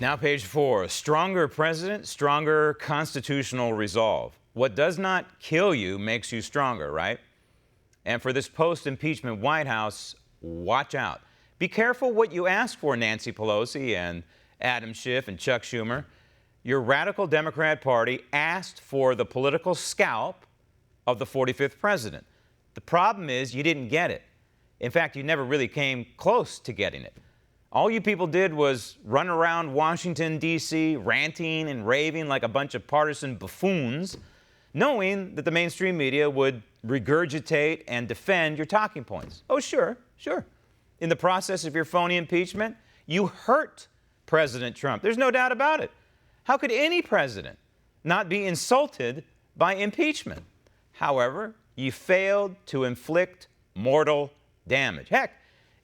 Now, page 4, stronger president, stronger constitutional resolve. What does not kill you makes you stronger, right? And for this post-impeachment White House, watch out. Be careful what you ask for, Nancy Pelosi and Adam Schiff and Chuck Schumer. Your radical Democrat Party asked for the political scalp of the 45th president. The problem is you didn't get it. In fact, you never really came close to getting it. All you people did was run around Washington, D.C., ranting and raving like a bunch of partisan buffoons, knowing that the mainstream media would regurgitate and defend your talking points. Oh, sure. In the process of your phony impeachment, you hurt President Trump. There's no doubt about it. How could any president not be insulted by impeachment? However, you failed to inflict mortal damage. Heck,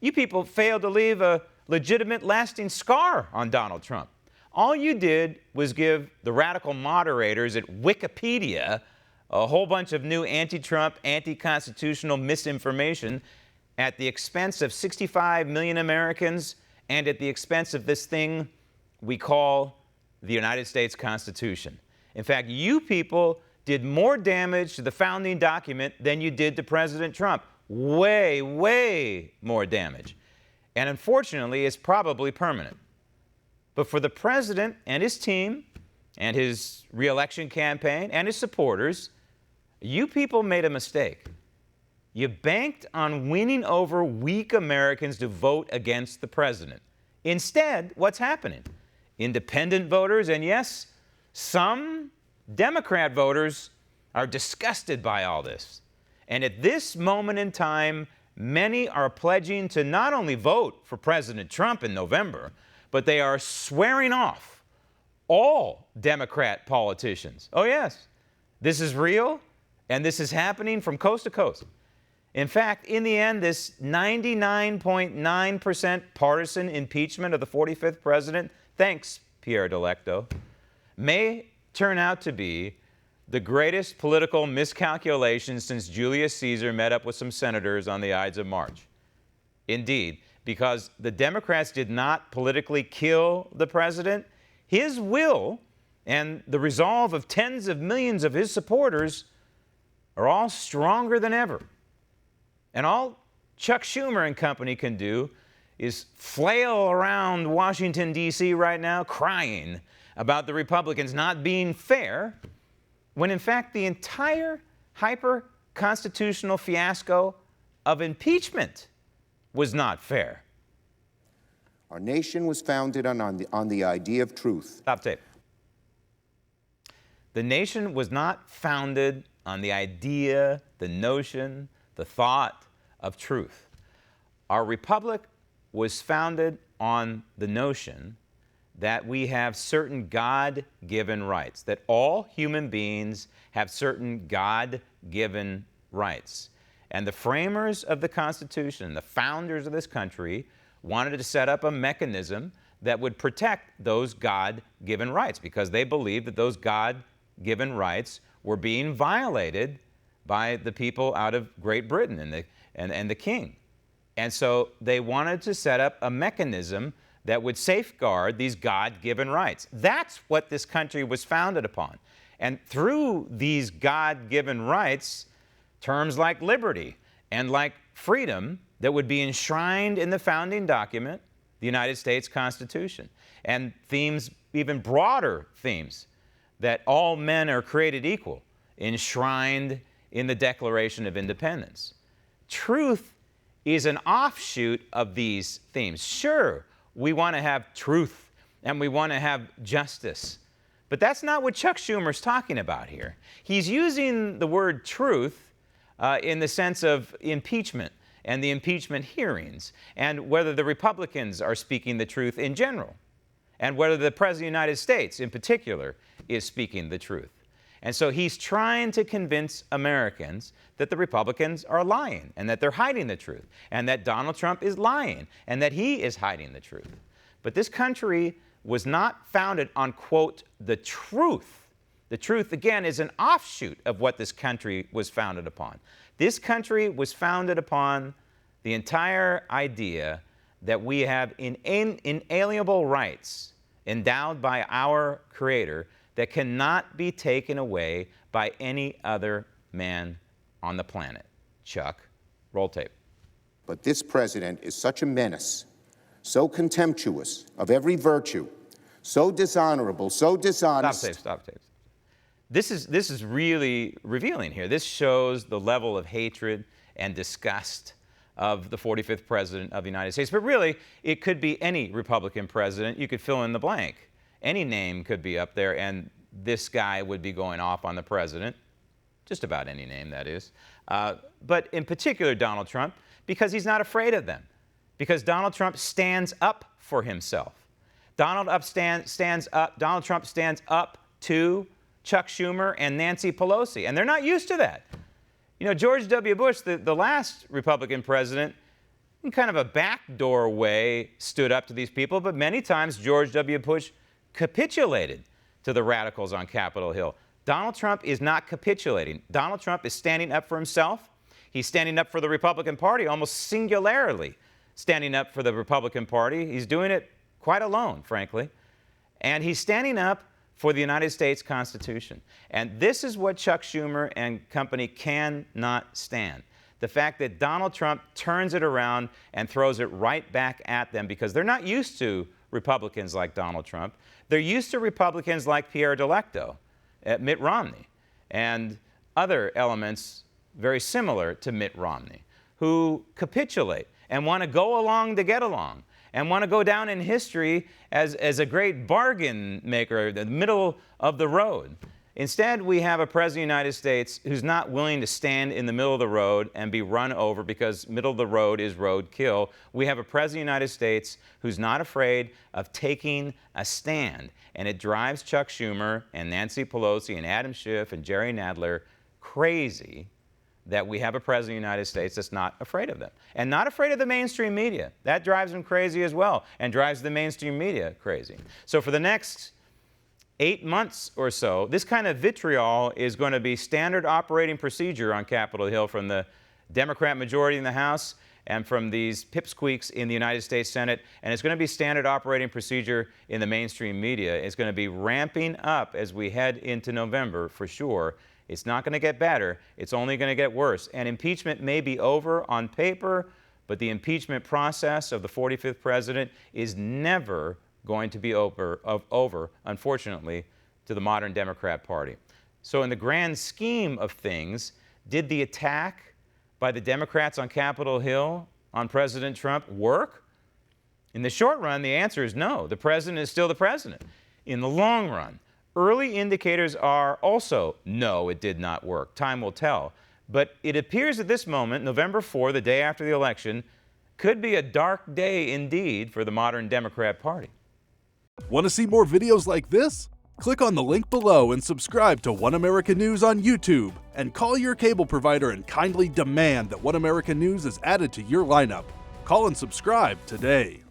you people failed to leave a legitimate, lasting scar on Donald Trump. All you did was give the radical moderators at Wikipedia a whole bunch of new anti-Trump, anti-constitutional misinformation at the expense of 65 million Americans and at the expense of this thing we call the United States Constitution. In fact, you people did more damage to the founding document than you did to President Trump. Way more damage. And unfortunately, it's probably permanent. But for the president and his team and his re-election campaign and his supporters, you people made a mistake. You banked on winning over weak Americans to vote against the president. Instead, what's happening? Independent voters, and yes, some Democrat voters are disgusted by all this. And at this moment in time, many are pledging to not only vote for President Trump in November, but they are swearing off all Democrat politicians. Oh, yes, this is real, and this is happening from coast to coast. In fact, in the end, this 99.9% partisan impeachment of the 45th president, thanks, Pierre Delecto, may turn out to be the greatest political miscalculation since Julius Caesar met up with some senators on the Ides of March. Indeed, because the Democrats did not politically kill the president, his will and the resolve of tens of millions of his supporters are all stronger than ever. And all Chuck Schumer and company can do is flail around Washington, D.C. right now, crying about the Republicans not being fair, when in fact the entire hyper-constitutional fiasco of impeachment was not fair. Our nation was founded on the idea of truth. Stop tape. The nation was not founded on the idea, the notion, the thought of truth. Our republic was founded on the notion that we have certain God-given rights, that all human beings have certain God-given rights. And the framers of the Constitution, the founders of this country, wanted to set up a mechanism that would protect those God-given rights because they believed that those God-given rights were being violated by the people out of Great Britain and the king. And so they wanted to set up a mechanism that would safeguard these God-given rights. That's what this country was founded upon. And through these God-given rights, terms like liberty and like freedom that would be enshrined in the founding document, the United States Constitution, and themes, even broader themes, that all men are created equal, enshrined in the Declaration of Independence. Truth is an offshoot of these themes. Sure, we want to have truth and we want to have justice. But that's not what Chuck Schumer's talking about here. He's using the word truth in the sense of impeachment and the impeachment hearings and whether the Republicans are speaking the truth in general and whether the President of the United States in particular is speaking the truth. And so he's trying to convince Americans that the Republicans are lying and that they're hiding the truth and that Donald Trump is lying and that he is hiding the truth. But this country was not founded on, quote, the truth. The truth, again, is an offshoot of what this country was founded upon. This country was founded upon the entire idea that we have inalienable rights endowed by our Creator that cannot be taken away by any other man on the planet. Chuck, roll tape. But this president is such a menace, so contemptuous of every virtue, so dishonorable, so dishonest. Stop tape. This is really revealing here. This shows the level of hatred and disgust of the 45th president of the United States. But really, it could be any Republican president. You could fill in the blank. Any name could be up there, and this guy would be going off on the president. Just about any name, that is. But in particular, Donald Trump, because he's not afraid of them. Because Donald Trump stands up for himself. Donald Trump stands up to Chuck Schumer and Nancy Pelosi, and they're not used to that. You know, George W. Bush, the last Republican president, in kind of a backdoor way, stood up to these people, but many times George W. Bush capitulated to the radicals on Capitol Hill. Donald Trump is not capitulating. Donald Trump is standing up for himself. He's standing up for the Republican Party, almost singularly standing up for the Republican Party. He's doing it quite alone, frankly. And he's standing up for the United States Constitution. And this is what Chuck Schumer and company cannot stand. The fact that Donald Trump turns it around and throws it right back at them, because they're not used to Republicans like Donald Trump. They're used to Republicans like Pierre Delecto, Mitt Romney, and other elements very similar to Mitt Romney, who capitulate and want to go along to get along, and want to go down in history as a great bargain maker, the middle of the road. Instead, we have a president of the United States who's not willing to stand in the middle of the road and be run over, because middle of the road is roadkill. We have a president of the United States who's not afraid of taking a stand. And it drives Chuck Schumer and Nancy Pelosi and Adam Schiff and Jerry Nadler crazy that we have a president of the United States that's not afraid of them. And not afraid of the mainstream media. That drives them crazy as well, and drives the mainstream media crazy. So for the next 8 months or so, this kind of vitriol is going to be standard operating procedure on Capitol Hill from the Democrat majority in the House and from these pipsqueaks in the United States Senate. And it's going to be standard operating procedure in the mainstream media. It's going to be ramping up as we head into November, for sure. It's not going to get better. It's only going to get worse. And impeachment may be over on paper, but the impeachment process of the 45th president is never going to be over, unfortunately, to the modern Democrat Party. So in the grand scheme of things, did the attack by the Democrats on Capitol Hill on President Trump work? In the short run, the answer is no. The president is still the president. In the long run, early indicators are also no, it did not work. Time will tell. But it appears at this moment, November 4, the day after the election, could be a dark day indeed for the modern Democrat Party. Want to see more videos like this? Click on the link below and subscribe to One America News on YouTube, and call your cable provider and kindly demand that One America News is added to your lineup. Call and subscribe today.